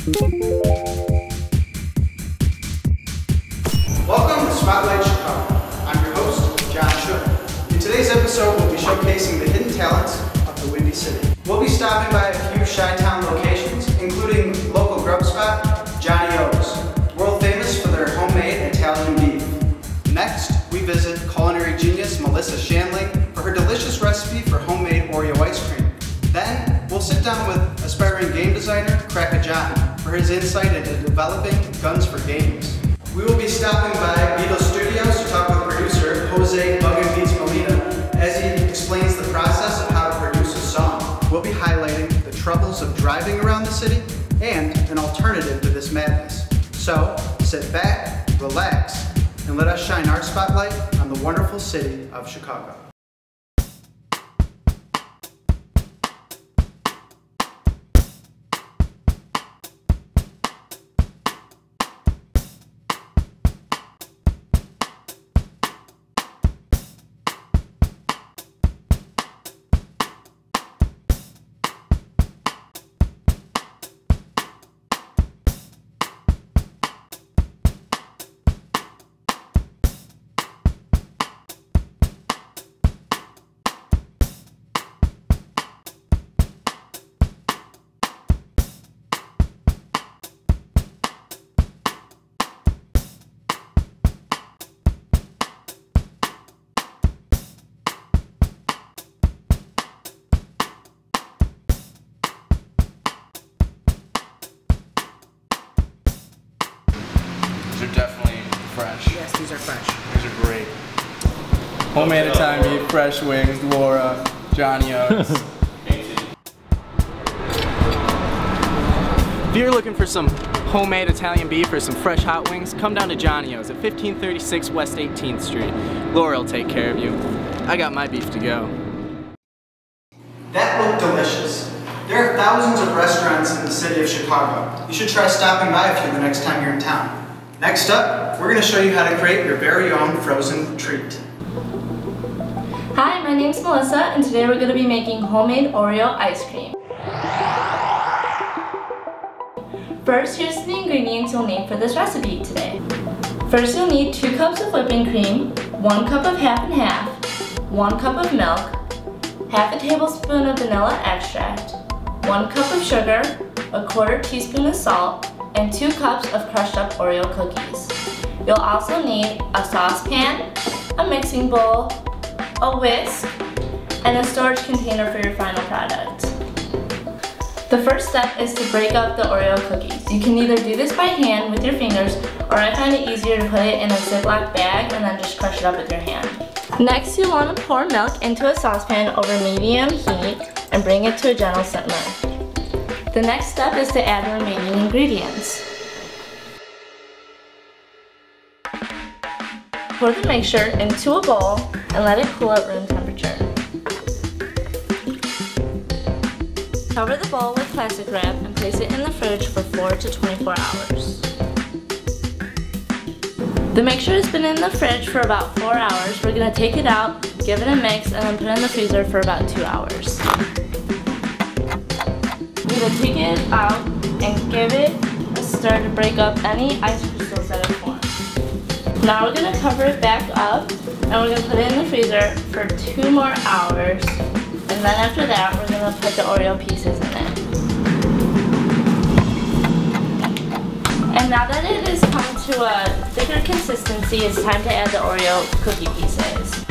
Welcome to Spotlight Chicago. I'm your host, John Shook. In today's episode, we'll be showcasing the hidden talents of the Windy City. We'll be stopping by a few Chi-Town locations, including local grub spot, Johnny O's, world famous for their homemade Italian beef. Next, we visit culinary genius Melissa Shanley for her delicious recipe for homemade Oreo ice cream. Then, we'll sit down with aspiring game designer Cracker John for his insight into developing guns for games. We will be stopping by Beetle Studios to talk with producer Jose Buggin Beats Molina as he explains the process of how to produce a song. We'll be highlighting the troubles of driving around the city and an alternative to this madness. So, sit back, relax, and let us shine our spotlight on the wonderful city of Chicago. These are definitely fresh. Yes, these are fresh. These are great. Homemade Italian beef, fresh wings, Laura, Johnny O's. If you're looking for some homemade Italian beef or some fresh hot wings, come down to Johnny O's at 1536 West 18th Street. Laura will take care of you. I got my beef to go. That looked delicious. There are thousands of restaurants in the city of Chicago. You should try stopping by a few the next time you're in town. Next up, we're going to show you how to create your very own frozen treat. Hi, my name's Melissa, and today we're going to be making homemade Oreo ice cream. First, here's the ingredients you'll need for this recipe today. First, you'll need 2 cups of whipping cream, 1 cup of half and half, 1 cup of milk, half a tablespoon of vanilla extract, 1 cup of sugar, a 1/4 teaspoon of salt, and 2 cups of crushed up Oreo cookies. You'll also need a saucepan, a mixing bowl, a whisk, and a storage container for your final product. The first step is to break up the Oreo cookies. You can either do this by hand with your fingers, or I find it easier to put it in a Ziploc bag and then just crush it up with your hand. Next, you'll want to pour milk into a saucepan over medium heat and bring it to a gentle simmer. The next step is to add the remaining ingredients. Pour the mixture into a bowl and let it cool at room temperature. Cover the bowl with plastic wrap and place it in the fridge for 4 to 24 hours. The mixture has been in the fridge for about 4 hours. We're going to take it out, give it a mix, and then put it in the freezer for about 2 hours. We're going to take it out and give it a stir to break up any ice crystals that have formed. Now we're going to cover it back up and we're going to put it in the freezer for 2 more hours. And then after that, we're going to put the Oreo pieces in it. And now that it has come to a thicker consistency, it's time to add the Oreo cookie pieces.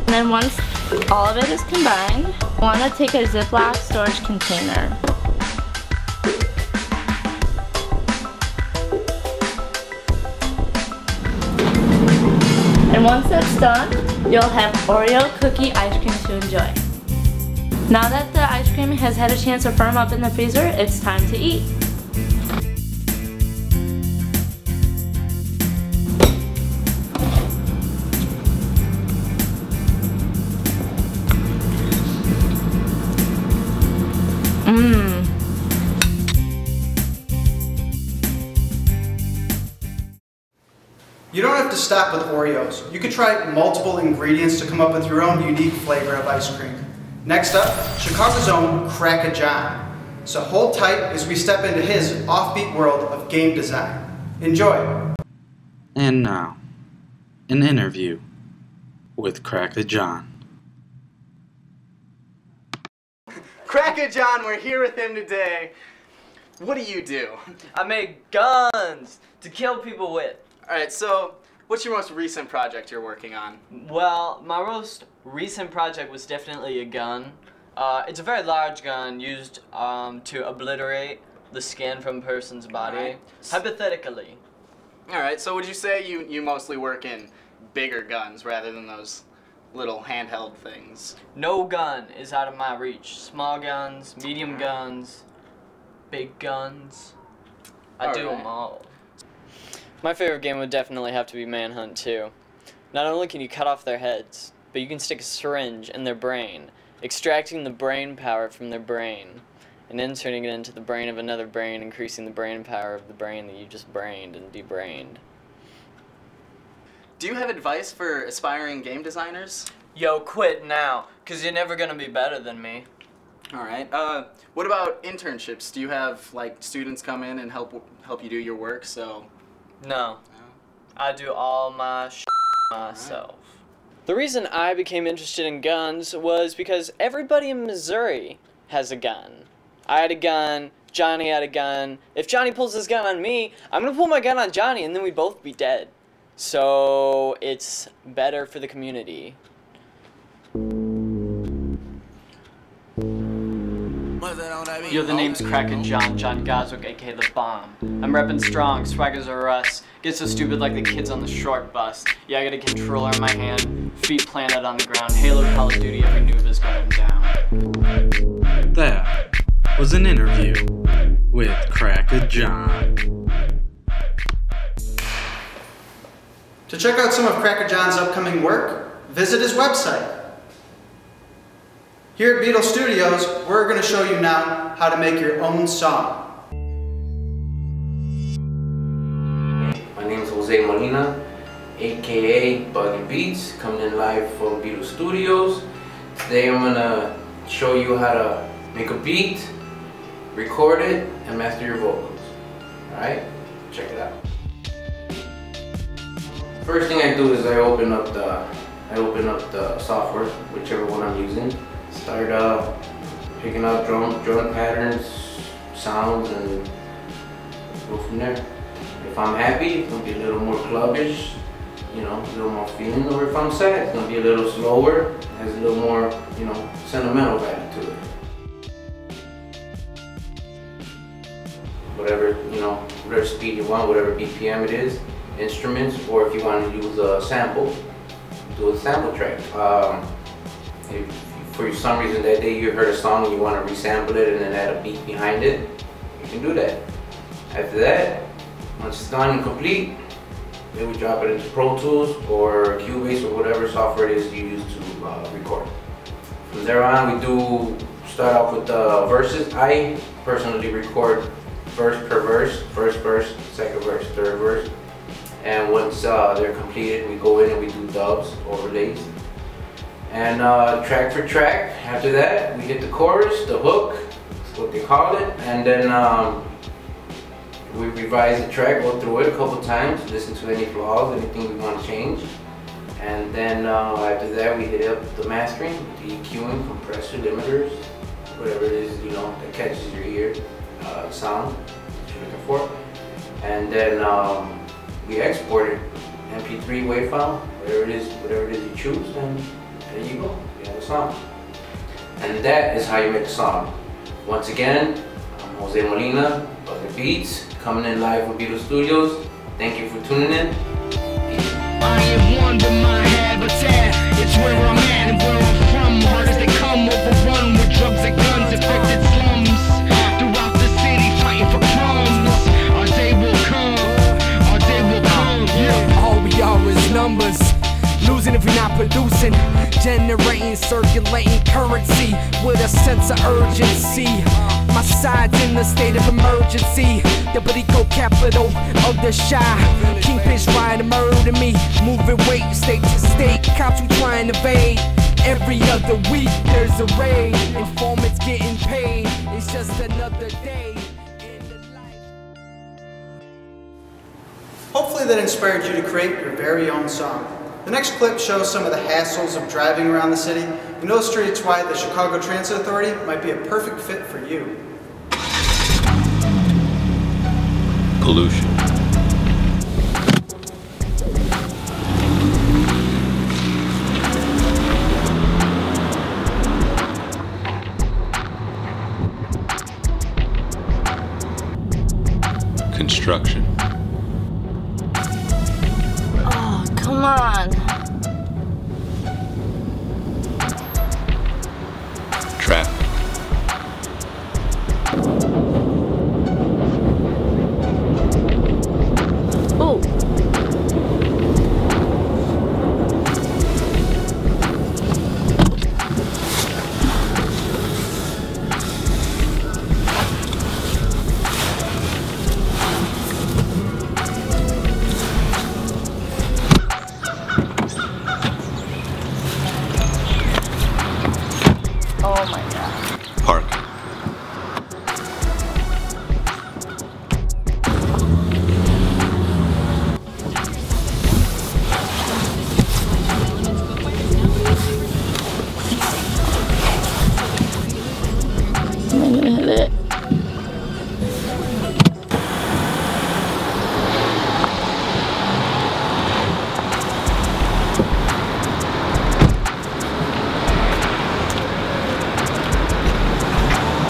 And then once all of it is combined, you want to take a Ziploc storage container. And once that's done, you'll have Oreo cookie ice cream to enjoy. Now that the ice cream has had a chance to firm up in the freezer, it's time to eat. You don't have have to stop with Oreos. You could try multiple ingredients to come up with your own unique flavor of ice cream. Next up, Chicago's own Crack a John. So hold tight as we step into his offbeat world of game design. Enjoy! And now, an interview with Crack a John. Crack a John, we're here with him today. What do you do? I make guns to kill people with. Alright, so what's your most recent project you're working on? Well, my most recent project was definitely a gun. It's a very large gun used to obliterate the skin from a person's body, Right. hypothetically. Alright, so would you say you mostly work in bigger guns rather than those little handheld things? No gun is out of my reach. Small guns, medium guns, big guns. I do them all. My favorite game would definitely have to be Manhunt 2. Not only can you cut off their heads, but you can stick a syringe in their brain, extracting the brain power from their brain, and inserting it into the brain of another brain, increasing the brain power of the brain that you just brained and debrained. Do you have advice for aspiring game designers? Yo, quit now, 'cause you're never gonna be better than me. Alright, what about internships? Do you have, like, students come in and help you do your work, so... No. I do all my myself. The reason I became interested in guns was because everybody in Missouri has a gun. I had a gun, Johnny had a gun. If Johnny pulls his gun on me, I'm gonna pull my gun on Johnny and then we'd both be dead. So it's better for the community. Yo, the name's Kraken John Goswick, aka The Bomb. I'm reppin' strong, swaggers are us. Get so stupid like the kids on the short bus. Yeah, I got a controller in my hand, feet planted on the ground. Halo, Call of Duty, every noob is going down. That was an interview with Crack a John. To check out some of Crack a John's upcoming work, visit his website. Here at Beetle Studios, we're going to show you now how to make your own song. My name is Jose Molina, aka Buggy Beats, coming in live from Beetle Studios. Today I'm going to show you how to make a beat, record it, and master your vocals. Alright? Check it out. First thing I do is I open up the software, whichever one I'm using. Start picking out drum patterns, sounds, and go from there. If I'm happy, it's gonna be a little more clubbish, you know, a little more feeling. Or if I'm sad, it's gonna be a little slower, has a little more, you know, sentimental value to it. Whatever, you know, whatever speed you want, whatever BPM it is, instruments, or if you want to use a sample, do a sample track. If for some reason that day you heard a song and you want to resample it and then add a beat behind it, you can do that. After that, once it's done and complete, then we drop it into Pro Tools or Cubase or whatever software it is you use to record. From there on, we do start off with the verses. I personally record verse per verse, first verse, second verse, third verse. And once they're completed, we go in and we do dubs, overlays. And track for track, after that, we hit the chorus, the hook, that's what they call it. And then we revise the track, go through it a couple times, listen to any flaws, anything we want to change. And then after that, we hit up the mastering, the EQing, compressor, limiters, whatever it is, you know, that catches your ear, sound that you're looking for. And then we export it, MP3 wave file, whatever it is you choose, and there you go, you have a song. And that is how you make a song. Once again, I'm Jose Molina, Buggy Beats, coming in live from Beetle Studios. Thank you for tuning in. I am one with my habitat. It's where I'm at and where I'm from. Hard as they come, overrun with drugs and guns, infected slums. Throughout the city, fighting for crumbs. Our day will come, our day will come. Yeah. All we are is numbers. Losing losing if we're not producing. Generating, circulating currency with a sense of urgency. My side's in a state of emergency. The Barico capital of the shy. Kingpins trying to murder me. Moving weight state to state. Cops we trying to evade. Every other week there's a raid. Informants getting paid. It's just another day in the life. Hopefully that inspired you to create your very own song. The next clip shows some of the hassles of driving around the city and illustrates why the Chicago Transit Authority might be a perfect fit for you. Pollution. Construction. Oh, come on. Traffic. Ooh. Oh my God. Parking. Am I gonna hit it?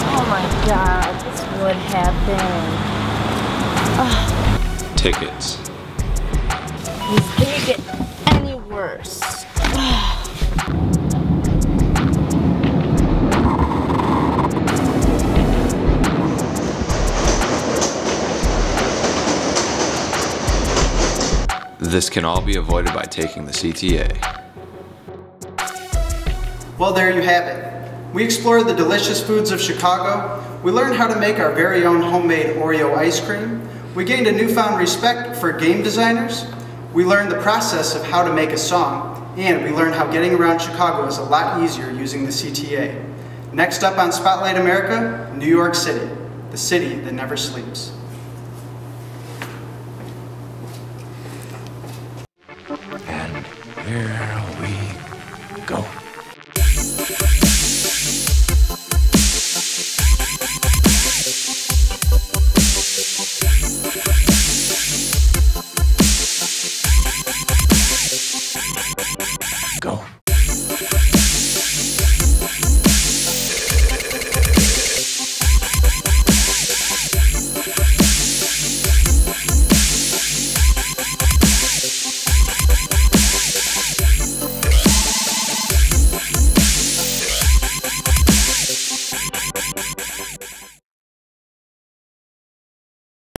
Oh my God, this would happen. Tickets. This can't get any worse. This can all be avoided by taking the CTA. Well, there you have it. We explored the delicious foods of Chicago. We learned how to make our very own homemade Oreo ice cream. We gained a newfound respect for game designers. We learned the process of how to make a song. And we learned how getting around Chicago is a lot easier using the CTA. Next up on Spotlight America, New York City, the city that never sleeps. And here